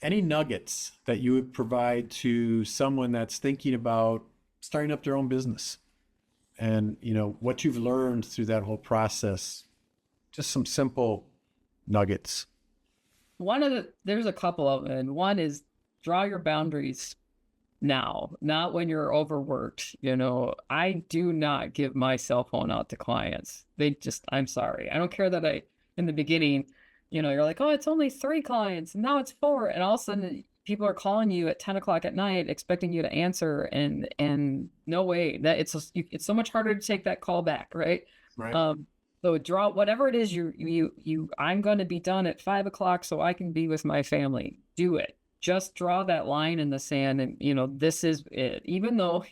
any nuggets that you would provide to someone that's thinking about starting up their own business and, what you've learned through that whole process, just some simple nuggets. There's a couple of them. And one is draw your boundaries now, not when you're overworked. I do not give my cell phone out to clients. I'm sorry. I don't care that in the beginning, you're like, oh, it's only 3 clients and now it's 4. And all of a sudden people are calling you at 10 o'clock at night, expecting you to answer. And no way, that it's so much harder to take that call back. Right. Right. So draw whatever it is I'm going to be done at 5 o'clock so I can be with my family. Do it. Just draw that line in the sand, and this is it. Even though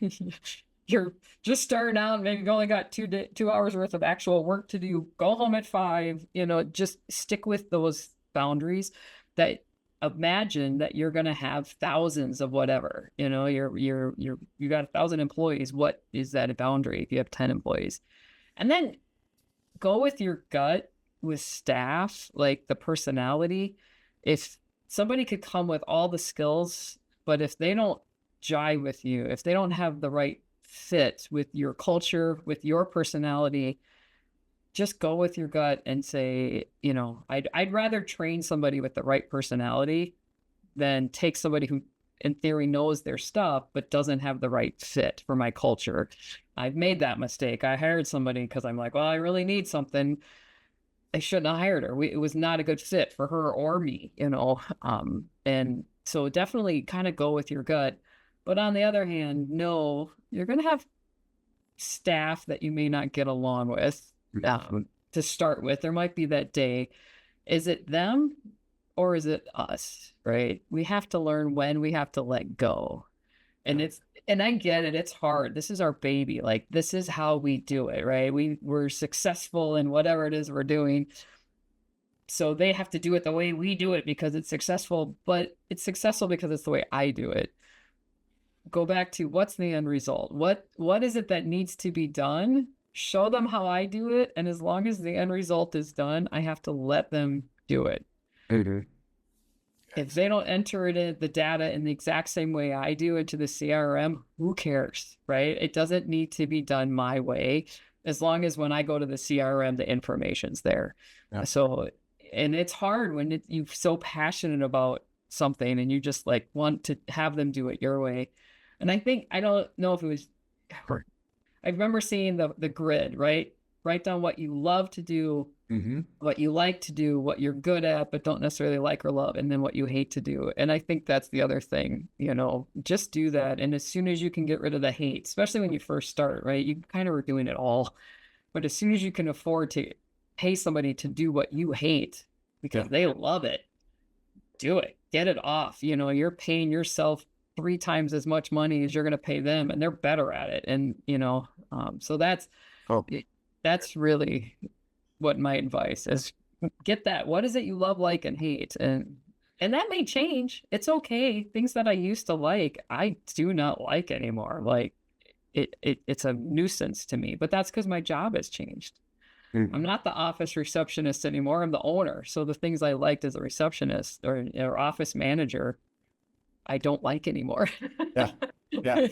you're just starting out, and maybe you've only got 2 hours worth of actual work to do. Go home at 5. Just stick with those boundaries. That imagine that you're going to have thousands of whatever. You got 1,000 employees. What is that a boundary if you have 10 employees? And then go with your gut with staff, like the personality. If somebody could come with all the skills, but if they don't jive with you, if they don't have the right fit with your culture, with your personality, just go with your gut and say, I'd rather train somebody with the right personality than take somebody who in theory knows their stuff, but doesn't have the right fit for my culture. I've made that mistake. I hired somebody because I'm like, well, I really need something. I shouldn't have hired her. It was not a good fit for her or me, and so definitely kind of go with your gut. But on the other hand, no, you're going to have staff that you may not get along with to start with. There might be that day. Is it them or is it us? Right? We have to learn when we have to let go. And I get it. It's hard. This is our baby. Like, this is how we do it, right? We're successful in whatever it is we're doing. So they have to do it the way we do it because it's successful, but it's successful because it's the way I do it. Go back to what's the end result? What is it that needs to be done? Show them how I do it. And as long as the end result is done, I have to let them do it. Mm-hmm. If they don't enter it in the data in the exact same way I do into the CRM, who cares, right? It doesn't need to be done my way, as long as when I go to the CRM, the information's there. Yeah. So, and it's hard when you're so passionate about something and you just like want to have them do it your way. And I don't know if it was, I remember seeing the grid, right? Write down what you love to do, what you like to do, what you're good at, but don't necessarily like or love, and then what you hate to do. And I think that's the other thing, just do that. And as soon as you can get rid of the hate, especially when you first start, right? You kind of are doing it all. But as soon as you can afford to pay somebody to do what you hate because they love it, do it. Get it off. You're paying yourself 3 times as much money as you're going to pay them, and they're better at it. And, so that's really what my advice is. Get that. What is it you love, like, and hate? And that may change. It's okay. Things that I used to like, I do not like anymore. Like it's a nuisance to me, but that's because my job has changed. I'm not the office receptionist anymore. I'm the owner. So the things I liked as a receptionist or office manager, I don't like anymore. Yeah.